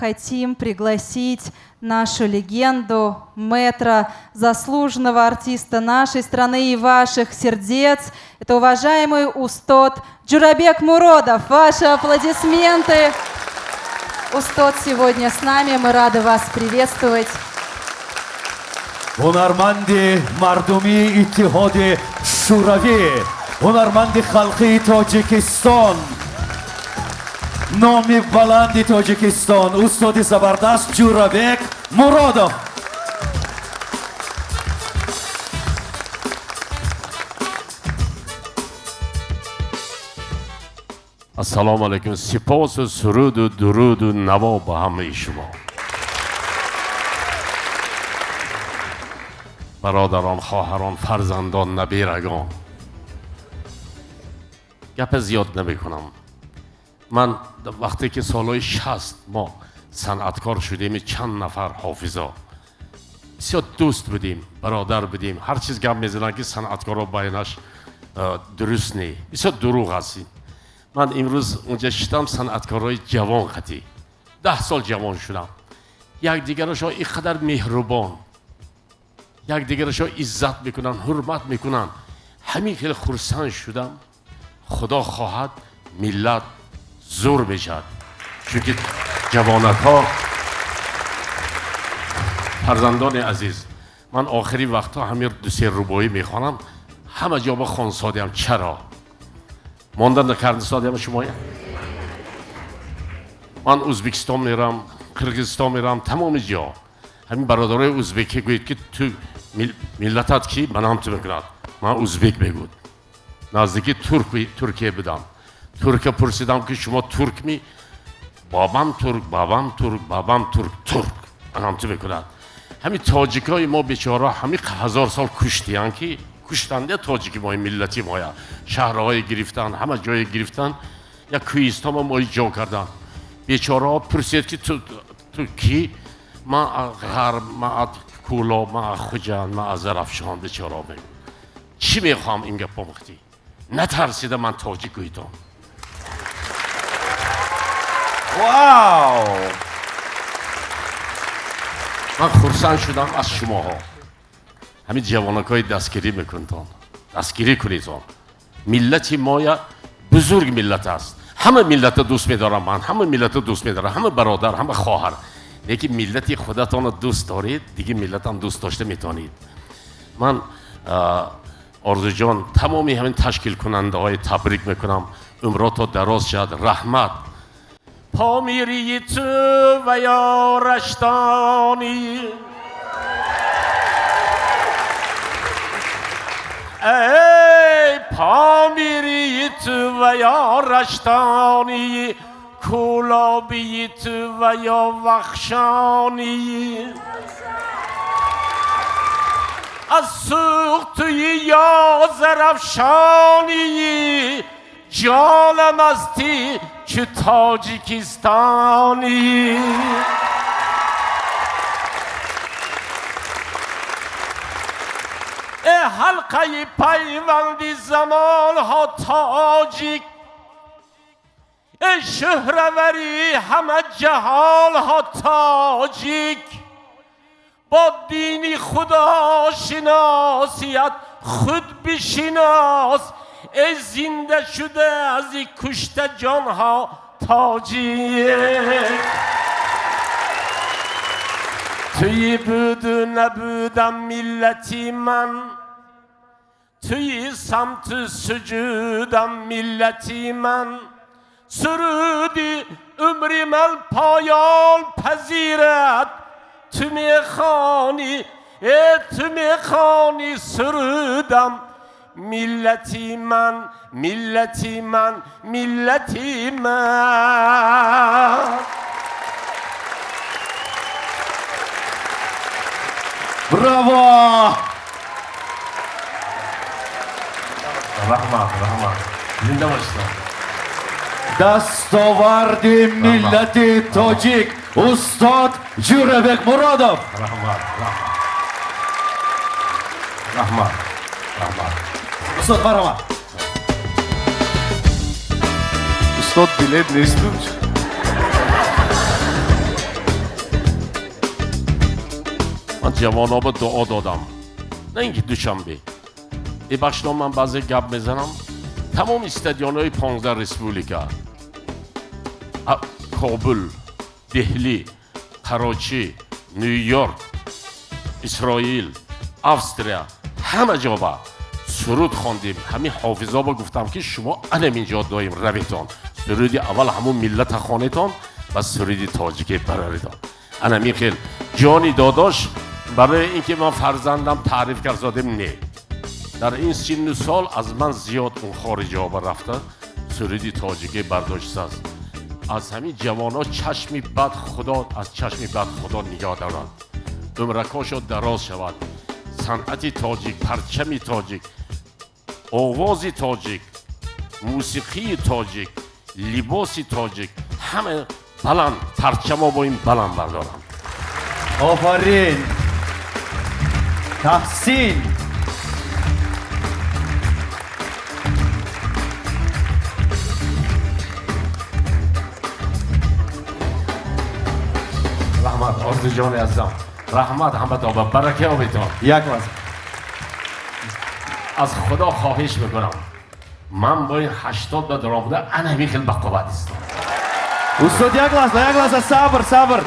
хотим пригласить нашу легенду, мэтра, заслуженного артиста нашей страны и ваших сердец. Это уважаемый Устод Джурабек Муродов. Ваши аплодисменты. Устод сегодня с нами, мы рады вас приветствовать. هنرمند مردمی اتحاد شوروی، هنرمند خلقی تاجیکستان، نام بلند تاجیکستان، استاد زبردست جورابک مرادov. السلام علیکم. سپاس و سرود و درود و نوا به همه شما. برادران، خواهران، فرزندان، نبیرگان، گپ زیاد نمی کنم. من وقتی که سالهای 60 ما صنعتکار شدیم، چند نفر حافظا بسیار دوست بودیم، برادر بودیم. هر چیز گپ میزنن که صنعتکارا بینش درست نی، بسیار دروغ هستیم. من امروز اونجا شدم، صنعتکارای جوان خطی 10 سال جوان شدم، یک دیگرش اینقدر مهربان، یک دیگرش عزت میکنن، حرمت میکنن. همین خیلی خرسند شدم. خدا خواهد ملت زور میشد، چون که جوانک ها، فرزندان عزیز، من آخری وقتا همین 2-3 ربایی میخوانم، همه جا با خانسادی هم. چرا؟ ماندن نکردن سادی هم شما. من ازبکستان میرم، قرقیزستان میرم، تمام جا همین برادرای ازبکی گوید که تو ملتت کی؟ من هم تو میکند. من ازبک بگود. نزدیکی ترکیه بودم. ترک پرسیدم که شما ترک می؟ بابام ترک، بابام ترک، بابام ترک. من هم تو میکند. همین تاجیکای ما بیچاره همین 1000 سال کشتیان که کشتنده تاجیکی ما، ملتی ما، شهرهای گرفتن، همه جای گرفتن، یا کوهستان ما جا کردن. بیچاره ها پرسید که تو کی؟ ما غرب، ما کولا، ما خوجان، ما زرافشان. بیچاره ها بگو چی میخوام این گپا مختی؟ نترسیده من تاجیک گویدم. واو! من خرسند شدم از شما ها. همین جوانک های دستگیری میکنتان، دستگیری کنیدان. ملت ما بزرگ ملت است. همه ملت دوست میدارم، من همه ملت دوست میدارم، همه برادر، همه خواهر. لیکن ملت خودتان دوست دارید، دیگه ملت هم دوست داشته میتونید. من آرزو جان، تمامی همین تشکیل کننده های تبریک میکنم. عمرات دراز شد. رحمت پامیری تو و یا رشتانی، ای پامیری تو و یا رشتانی، کولابی تو و یا وخشانی، از سوخت توی یا زرفشانی، جانم استی که تاجیکستانی. ای حلقه پیوندی زمان ها تاجیک، ای شهروری همه جهان ها تاجیک، با دینی خدا شناسیت خود بشناس، ای زنده شده از این کشته جان ها تاجیک. توی بود و نبودم ملتی من، توی سمت سجودم ملتی من، سرودی عمری من پایان پذیرد. تو میخوانی، تو میخوانی سرودم ملتی من، ملتی من، ملتی من. براво! رحمت زنده باشید. دستاورد ملت تاجیک استاد جورابک مرادov. رحمت استاد مرحبا. استاد بلیت نیستم. من جوانا به دعا دادم، نه اینکه دوشنبه. ای بخشنام من بعضی گپ میزنم. تمام استادیون های 15 ریسپوبلیکا، کابل، دهلی، کراچی، نیویورک، اسرائیل، استرالیا، همه جا با سرود خواندیم. همین حافظا با گفتم که شما الان اینجا دایم رویتان سرودی اول همون ملت خانتان و سرودی تاجیک براریتان. انا میخیل جانی داداش برای اینکه من فرزندم تعریف کرد زادم نه. در این سن و سال از من زیاد اون خارجی ها رفته سرودی تاجیکی برداشته است. از همین جوانا چشمی بد خدا از چشمی بد خدا نگاه دارد. عمرکاشو دراز شود. صنعت تاجیک، پرچم تاجیک، آواز تاجیک، موسیقی تاجیک، لباس تاجیک، همه بلند پرچم ها با این بلند بردارم. آفرین، تحسین. رحمت آرزو جان عزیزم، رحمت همه تا برکه آمیتان. یک لحظه از خدا خواهش میکنم من با این 80 به درآمده انا میخیل بقوت استم. استاد یک لحظه صبر.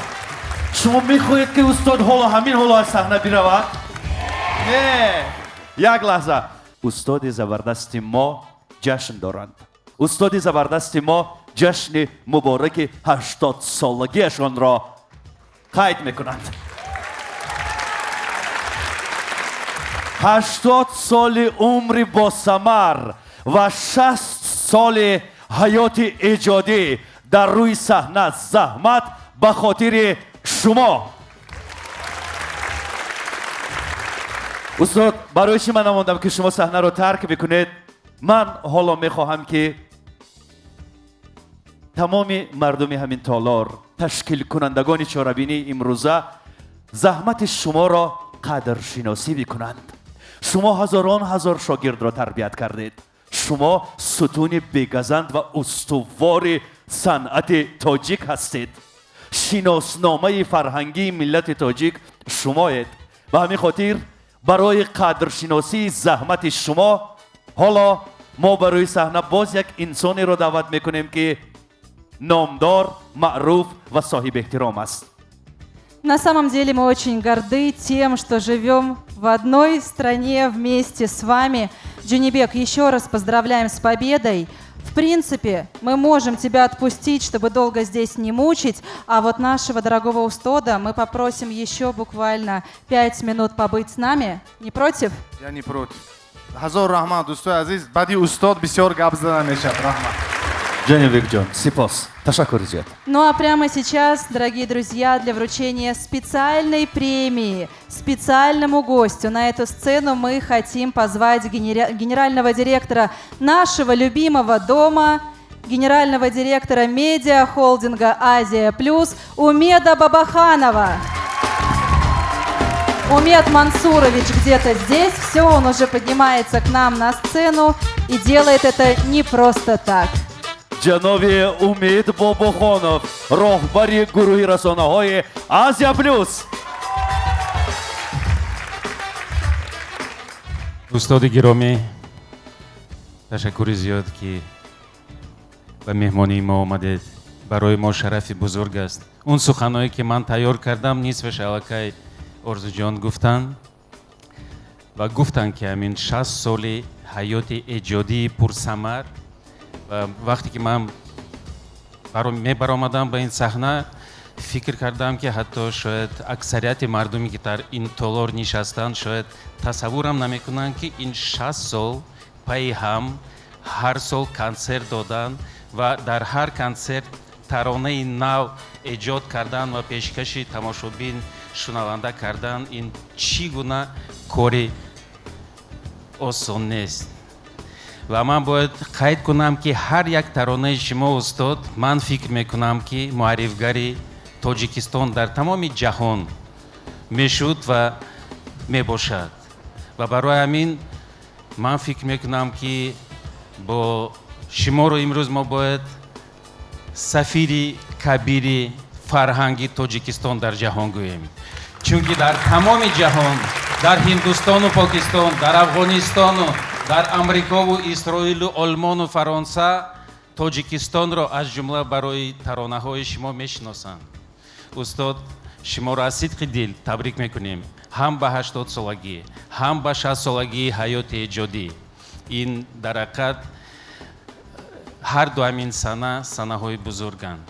شما میخواهید که استاد حالا همین حالا از صحنه برود؟ نه. یک لحظه. استاد زبردست ما جشن دارند. استاد زبردست ما جشن مبارک 80 سالگیشان را قید میکنند. 80 سال عمر با ثمر و 60 سال حیات ایجادی در روی صحنه زحمت به خاطر شما. استاد برای چی من نماندم که شما صحنه رو ترک بکنید. من حالا میخواهم که تمام مردم همین تالار تشکیل کنندگان چاره‌بینی امروزه زحمت شما را قدرشناسی بکنند. شما هزاران هزار شاگرد را تربیت کردید. شما ستون بیگزند و استوار صنعت تاجیک هستید. شناسنامه فرهنگی ملت تاجیک شمایید. و همین خاطر برای قدرشناسی زحمت شما حالا ما برای صحنه باز یک انسانی را دعوت میکنیم که نامدار، معروف و صاحب احترام است. На самом деле мы очень горды тем, что живем в одной стране вместе с вами. Джунибек, еще раз поздравляем с победой. В принципе, мы можем тебя отпустить, чтобы долго здесь не мучить, а вот нашего дорогого устода мы попросим еще буквально 5 минут побыть с нами. Не против? Я не против. Хазор Рахмат, دوستای عزیز، بعدی استاد بسیار گپ زدن میشه. رحمت. Джанибек Джон, сипос. Ташаккур зиёд. Ну а прямо сейчас, дорогие друзья, для вручения специальной премии специальному гостю на эту сцену мы хотим позвать генерального директора нашего любимого дома, генерального директора медиа-холдинга «Азия Плюс» Умеда Бабаханова. Умед Мансурович где-то здесь, все, он уже поднимается к нам на сцену и делает это не просто так. جنابی امید باباخانов راهبر گروه رسانه‌های آسیا پلوس. استاد گرامی تشکر زیاد که به مهمانی ما آمدید. برای ما شرف بزرگ است. اون سخنایی که من تیار کردم نصفش الکای آرزو جان گفتن و گفتن که همین 60 سال حیات ایجادی پرثمر. و وقتی که من برآمدم به این صحنه فکر کردم که حتی شاید اکثریت مردمی که در این تالار نشستن شاید تصورم نمیکنن که این 60 سال پای هم هر سال کنسرت دادن و در هر کنسرت ترانه نو ایجاد کردن و پیشکش تماشابین شنونده کردن این چگونه کاری آسان نیست. و من باید قید کنم که هر یک ترانه شما استاد من فکر میکنم که معرفگری تاجیکستان در تمام جهان میشد و میباشد و برای همین من فکر میکنم که با شما رو امروز ما باید سفیر کبیر فرهنگی تاجیکستان در جهان گوییم. чунки дар тамоми ҷаҳон дар ҳиндустону покистон дар афғонистону дар амрикову исроилу олмону фаронса тоҷикистонро аз ҷумла барои таронаҳои шумо мешиносанд. устод шуморо аз сидқи дил табрик мекунем ҳам ба 80-солагӣ ҳам ба 60-солагии ҳаёти эҷодӣ. ин дар ҳақиқат ҳар ду ҳамин санаҳои бузурганд.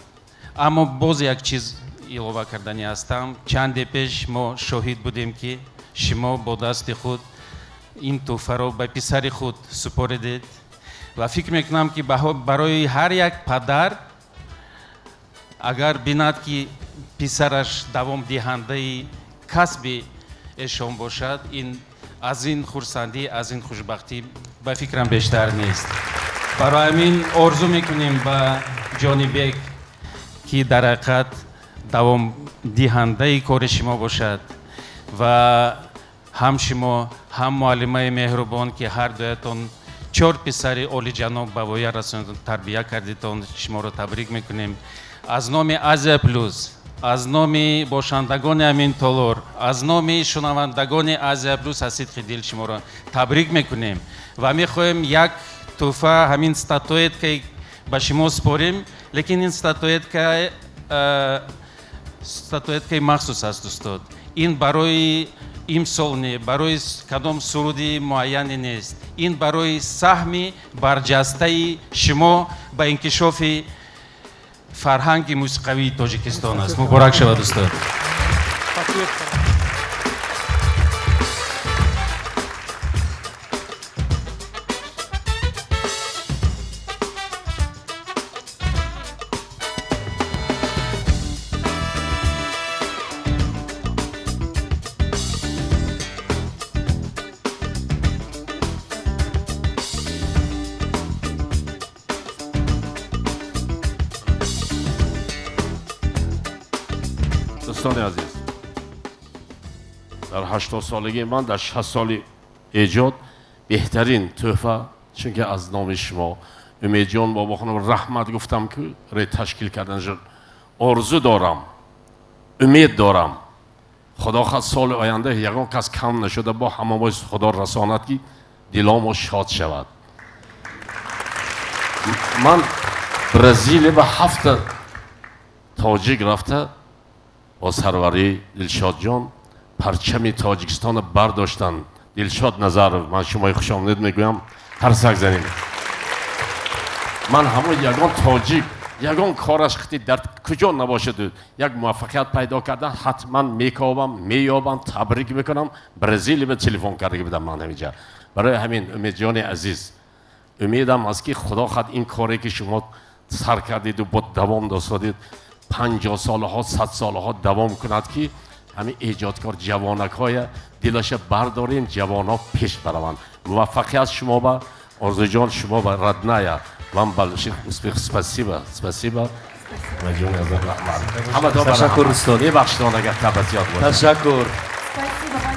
аммо боз як чиз илова кардани ҳастам. чанде пеш мо шоҳид будем ки шумо бо дасти худ ин тӯҳфаро ба писари худ супоридед ва фикр мекунам ки барои ҳар як падар агар бинад ки писараш давомдиҳандаи касби эшон бошад, ин аз ин хурсандӣ, аз ин хушбахтӣ ба фикрам бештар нест. барои ҳамин орзу мекунем ба ҷонибек ки дар ҳақиқат давомдиҳандаи кори шумо бошад ва ҳам шумо ҳам муаллимаи меҳрубон ки ҳар дуятон 4 писари олиҷаноб ба воя расонидон, тарбия кардитон, шуморо табрик мекунем. аз номи Азия Плюс, аз номи бошандагони ҳамин толор, аз номи шунавандагони Азия Плюс аз сидқи дил шуморо табрик мекунем ва мехоҳем як тӯҳфа, ҳамин статуэткаи ба шумо спорим, лекин ин статуэткаи махсус аст устод. ин барои имсол не, барои кадом суруди муайяне нест. ин барои саҳми барҷастаи шумо ба инкишофи фарҳанги мусиқавии Тоҷикистон аст. муборак шавад устод. دوستان عزیز، در 80 سالگی من در 60 سال ایجاد بهترین تحفه، چون که از نام شما امید جان بابا خانم رحمت گفتم که رای تشکیل کردن آرزو دارم، امید دارم خدا خواهد سال آینده یگان کس کم نشده با همه خدا رساند که دلام شاد شود. من برزیل به 7 تاجیک رفته با سروری دلشاد جان پرچم تاجیکستان برداشتن. دلشاد نظر، من شما خوش آمدید میگویم، هر سگ زنیم. من همون یگان تاجیک یگان کارش خیلی در کجا نباشد یک موفقیت پیدا کردن حتما میکاوم، میابم، تبریک میکنم. برزیل به تلفن کرده بدم من همینجا. برای همین امید جان عزیز، امیدم از که خدا خواهد این کاری که شما سر کردید و با دوام داشتید 50 سالها 100 سالها دوام کند که همین ایجادکار جوانک های دلش بردارین، جوان ها پیش بروند. موفقیت شما با آرزو جان، شما با ردنایا вам большое спасибо. Спасибо. Ташаккур устод. ببخشید اگر تبعیت بود. Ташаккур. Спасибо